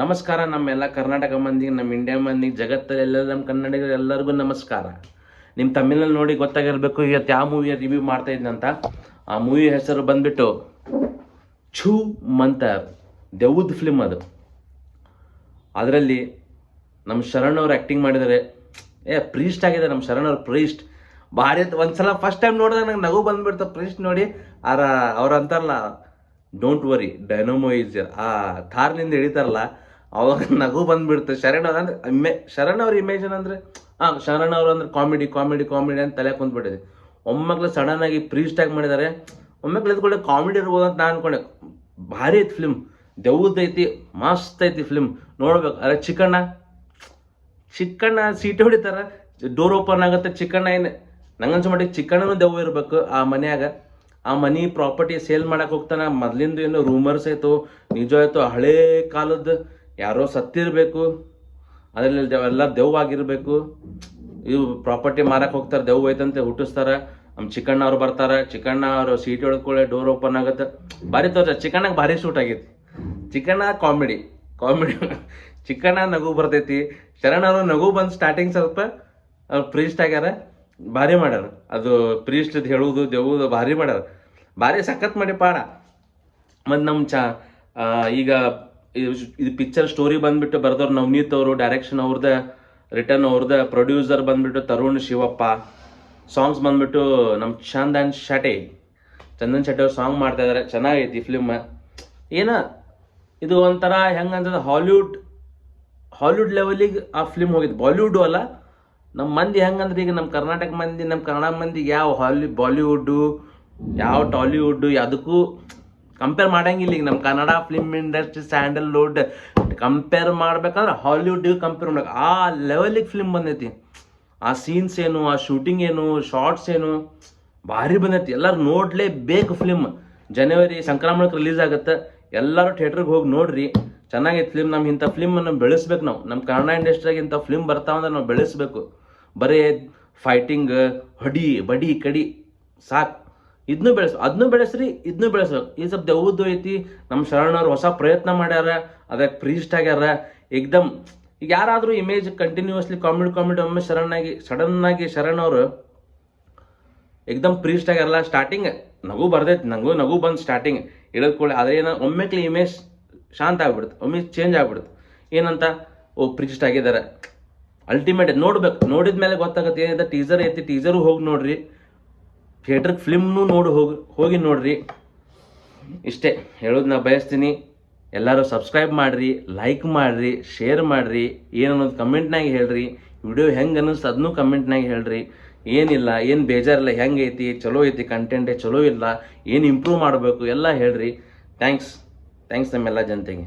ನಮಸ್ಕಾರ ನಮ್ಮೆಲ್ಲ ಕರ್ನಾಟಕ ಮಂದಿಗೆ, ನಮ್ಮ ಇಂಡಿಯಾ ಮಂದಿಗೆ, ಜಗತ್ತಲ್ಲಿ ಎಲ್ಲ ನಮ್ಮ ಕನ್ನಡಿಗರು ಎಲ್ಲರಿಗೂ ನಮಸ್ಕಾರ. ನಿಮ್ಮ ತಮಿಳಲ್ಲಿ ನೋಡಿ ಗೊತ್ತಾಗಿರಬೇಕು ಇವತ್ತು ಯಾವ ಮೂವಿಯ ರಿವ್ಯೂ ಮಾಡ್ತಾ ಇದ್ದಂತ. ಆ ಮೂವಿ ಹೆಸರು ಬಂದ್ಬಿಟ್ಟು ಛೂ ಮಂತರ್, ದೆವ್ವದ ಫಿಲ್ಮ್ ಅದು. ಅದರಲ್ಲಿ ನಮ್ಮ ಶರಣ್ ಅವ್ರು ಆ್ಯಕ್ಟಿಂಗ್ ಮಾಡಿದ್ದಾರೆ. ಪ್ರೀಸ್ಟ್ ಆಗಿದೆ ನಮ್ಮ ಶರಣ್ ಅವ್ರು. ಪ್ರೀಸ್ಟ್ ಭಾರಿ ಒಂದ್ಸಲ ಫಸ್ಟ್ ಟೈಮ್ ನೋಡಿದಾಗ ನಂಗೆ ನಗು ಬಂದ್ಬಿಡ್ತು ಪ್ರೀಸ್ಟ್ ನೋಡಿ. ಅವ್ರು ಅಂತಾರಲ್ಲ, ಡೋಂಟ್ ವರಿ ಡೈನಮೋ ಈಸ್ ಆ ಥಾರ್ನಿಂದ ಹಿಡಿತಾರಲ್ಲ, ಅವಾಗ ನಗು ಬಂದ್ಬಿಡ್ತು. ಶರಣ್ ಅವ್ರು ಅಂದ್ರೆ ಶರಣ್ ಅವ್ರ ಇಮೇಜನ್ ಅಂದರೆ ಶರಣ್ ಅವರು ಅಂದ್ರೆ ಕಾಮಿಡಿ ಕಾಮಿಡಿ ಕಾಮಿಡಿ ಅಂತ ತಲೆ ಕುಂತ್ಬಿಟ್ಟಿದೆ. ಒಮ್ಮಕ್ಳು ಸಡನ್ ಆಗಿ ಪ್ರೀಸ್ಟ್ ಆಗಿ ಮಾಡಿದ್ದಾರೆ. ಒಮ್ಮಕ್ಳು ಎದ್ಕೊಳ್ಳೆ ಕಾಮಿಡಿ ಇರ್ಬೋದು ಅಂತ ನಾನು ಅನ್ಕೊಂಡೆ. ಭಾರಿ ಐತಿ ಫಿಲ್ಮ್, ದೆವ್ವದ ಐತಿ, ಮಸ್ತ್ ಐತಿ ಫಿಲ್ಮ್, ನೋಡ್ಬೇಕು. ಅರೆ ಚಿಕ್ಕಣ್ಣ ಸೀಟು ಹೊಡಿತಾರ, ಡೋರ್ ಓಪನ್ ಆಗುತ್ತೆ. ಚಿಕ್ಕಣ್ಣ ಏನು ನಂಗನ್ಸೋ ಮಟ್ಟಿಗೆ ಚಿಕ್ಕಣ್ಣನೂ ದೆವ್ವ ಇರಬೇಕು ಆ ಮನ್ಯಾಗ. ಆ ಮನಿ ಪ್ರಾಪರ್ಟಿ ಸೇಲ್ ಮಾಡಕ್ಕೆ ಹೋಗ್ತಾನೆ. ಮೊದಲಿಂದ ಏನು ರೂಮರ್ಸ್ ಆಯಿತು, ನಿಜ ಆಯಿತು, ಹಳೇ ಕಾಲದ ಯಾರೋ ಸತ್ತಿರಬೇಕು, ಅದರಲ್ಲಿ ಎಲ್ಲ ದೆವ್ವ ಆಗಿರಬೇಕು. ಇವು ಪ್ರಾಪರ್ಟಿ ಮಾರಕ್ಕೆ ಹೋಗ್ತಾರೆ, ದೆವ್ವ ಐತಂತೆ ಹುಟ್ಟಿಸ್ತಾರೆ. ನಮ್ಮ ಚಿಕ್ಕಣ್ಣ ಅವ್ರು ಬರ್ತಾರೆ. ಚಿಕ್ಕಣ್ಣ ಅವರು ಸೀಟ್ ಹೊಡ್ಕೊಳ್ಳೆ ಡೋರ್ ಓಪನ್ ಆಗುತ್ತೆ. ಭಾರಿ ತೋರ್ಸ. ಚಿಕ್ಕಣ್ಣಗೆ ಭಾರಿ ಶೂಟ್ ಆಗೈತಿ. ಚಿಕ್ಕಣ್ಣ ಕಾಮಿಡಿ ಚಿಕ್ಕಣ್ಣ ನಗು ಬರ್ತೈತಿ. ಶರಣ್ ಅವರು ನಗು ಬಂದು ಸ್ಟಾರ್ಟಿಂಗ್ ಸ್ವಲ್ಪ ಅವ್ರು ಪ್ರೀಸ್ಟ್ ಆಗ್ಯಾರ, ಭಾರಿ ಮಾಡ್ಯಾರ. ಅದು ಪ್ರೀಸ್ಟ್ ಹೇಳುವುದು ದೆವ್ವುದು ಭಾರಿ ಮಾಡ್ಯಾರ, ಭಾರಿ ಸಖತ್ ಮಾಡಿ ಪಾಡ. ಮತ್ತು ನಮ್ಮ ಈಗ ಇದು ಪಿಕ್ಚರ್ ಸ್ಟೋರಿ ಬಂದ್ಬಿಟ್ಟು ಬರ್ದವ್ರು ನವನೀತ್ ಅವರು, ಡೈರೆಕ್ಷನ್ ಅವ್ರದ್ದು, ರಿಟರ್ನ್ ಅವ್ರದ್ದು, ಪ್ರೊಡ್ಯೂಸರ್ ಬಂದ್ಬಿಟ್ಟು ತರುಣ್ ಶಿವಪ್ಪ, ಸಾಂಗ್ಸ್ ಬಂದ್ಬಿಟ್ಟು ನಮ್ಮ ಚಂದನ್ ಶೆಟ್ಟಿ ಅವ್ರು ಸಾಂಗ್ ಮಾಡ್ತಾ ಇದ್ದಾರೆ. ಚೆನ್ನಾಗೈತಿ ಫಿಲ್ಮ್. ಇದು ಒಂಥರ ಹೆಂಗೆ ಅಂತಂದ್ರೆ ಹಾಲಿವುಡ್ ಲೆವೆಲಿಗೆ ಆ ಫಿಲ್ಮ್ ಹೋಗಿದ್ದು. ಬಾಲಿವುಡ್ಡು ಅಲ್ಲ. ನಮ್ಮ ಮಂದಿ ಹೆಂಗಂದ್ರೆ ಈಗ ನಮ್ಮ ಕರ್ನಾಟಕ ಮಂದಿ, ನಮ್ಮ ಕನ್ನಡ ಮಂದಿಗೆ ಯಾವ ಬಾಲಿವುಡ್ಡು, ಯಾವ ಟಾಲಿವುಡ್ಡು ಯಾವುದಕ್ಕೂ ಕಂಪೇರ್ ಮಾಡಂಗಿಲ್ಲ. ಈಗ ನಮ್ಮ Kannada film industry, Sandalwood compare ಮಾಡ್ಬೇಕಂದ್ರೆ ಹಾಲಿವುಡ್ಗೆ ಕಂಪೇರ್ ಮಾಡ್ಬೇಕು. ಆ ಲೆವೆಲಿಗೆ ಫಿಲ್ಮ್ ಬಂದೈತಿ. ಆ ಸೀನ್ಸ್ ಏನು, ಆ ಶೂಟಿಂಗ್ ಏನು, ಶಾರ್ಟ್ಸ್ ಏನು, ಭಾರಿ ಬಂದೈತಿ. ಎಲ್ಲರೂ ನೋಡಲೇಬೇಕು ಫಿಲ್ಮ್. ಜನವರಿ ಸಂಕ್ರಮಣಕ್ಕೆ ರಿಲೀಸ್ ಆಗುತ್ತೆ. ಎಲ್ಲರೂ ಥಿಯೇಟ್ರಿಗೆ ಹೋಗಿ ನೋಡ್ರಿ. ಚೆನ್ನಾಗೈತೆ ಫಿಲ್ಮ್. ನಮ್ಮ ಇಂಥ ಫಿಲ್ಮನ್ನು ಬೆಳೆಸ್ಬೇಕು. ನಮ್ಮ ಕನ್ನಡ ಇಂಡಸ್ಟ್ರಿಯಾಗ ಇಂಥ ಫಿಲ್ಮ್ ಬರ್ತಾವಂದ್ರೆ ನಾವು ಬೆಳೆಸ್ಬೇಕು. ಬರೀ ಫೈಟಿಂಗ್, ಬಡಿ ಕಡಿ ಸಾಕು. ಅದನ್ನೂ ಬೆಳೆಸ್ರಿ, ಇದನ್ನೂ ಬೆಳೆಸ್ಬೇಕು. ಈ ಸ್ವಲ್ಪ ದೆವ್ವದ್ದು ಐತಿ. ನಮ್ಮ ಶರಣವ್ರು ಹೊಸ ಪ್ರಯತ್ನ ಮಾಡ್ಯಾರ, ಅದಕ್ಕೆ ಪ್ರೀಸ್ಟ್ ಆಗ್ಯಾರ ಏಕ್ದಮ್. ಈಗ ಯಾರಾದರೂ ಇಮೇಜ್ ಕಂಟಿನ್ಯೂಸ್ಲಿ ಕಾಮಿಡಿ ಒಮ್ಮೆ ಸಡನ್ನಾಗಿ ಶರಣ್ ಅವರು ಏಕ್ದಮ್ ಪ್ರೀಸ್ಟ್ ಆಗ್ಯಾರಲ್ಲ. ಸ್ಟಾರ್ಟಿಂಗ್ ನಗು ಬರ್ದೈತಿ, ನಗು ಬಂದು ಸ್ಟಾರ್ಟಿಂಗ್ ಇಳಿದ್ಕೊಳ್ಳಿ. ಆದರೆ ಏನೋ ಒಮ್ಮೆಕ್ಲಿ ಇಮೇಜ್ ಶಾಂತ ಆಗ್ಬಿಡುತ್ತೆ, ಒಮ್ಮೆ ಚೇಂಜ್ ಆಗ್ಬಿಡುತ್ತೆ. ಏನಂತ ಪ್ರೀಸ್ಟ್ ಆಗಿದ್ದಾರೆ. ಅಲ್ಟಿಮೇಟ್ ನೋಡ್ಬೇಕು. ನೋಡಿದ ಮೇಲೆ ಗೊತ್ತಾಗುತ್ತೆ ಏನಿದೆ. ಟೀಸರ್ ಐತಿ, ಟೀಸರು ಹೋಗಿ ನೋಡ್ರಿ. ಥಿಯೇಟ್ರಿಗೆ ಫಿಲ್ಮ್ನೂ ಹೋಗಿ ನೋಡ್ರಿ. ಇಷ್ಟೇ ಹೇಳೋದು ನಾ ಬಯಸ್ತೀನಿ. ಎಲ್ಲರೂ ಸಬ್ಸ್ಕ್ರೈಬ್ ಮಾಡಿರಿ, ಲೈಕ್ ಮಾಡಿರಿ, ಶೇರ್ ಮಾಡಿರಿ. ಏನನ್ನೋದು ಕಮೆಂಟ್ನಾಗ ಹೇಳ್ರಿ. ವಿಡಿಯೋ ಹೆಂಗೆ ಅನ್ನಿಸ್ತು ಅದನ್ನೂ ಕಮೆಂಟ್ನಾಗ ಹೇಳ್ರಿ. ಏನಿಲ್ಲ, ಏನು ಬೇಜಾರಿಲ್ಲ, ಹೆಂಗೆ ಐತಿ, ಚಲೋ ಐತಿ, ಕಂಟೆಂಟೇ ಚಲೋ ಇಲ್ಲ, ಏನು ಇಂಪ್ರೂವ್ ಮಾಡಬೇಕು ಎಲ್ಲ ಹೇಳ್ರಿ. ಥ್ಯಾಂಕ್ಸ್ ನಮ್ಮೆಲ್ಲ ಜನತೆಗೆ.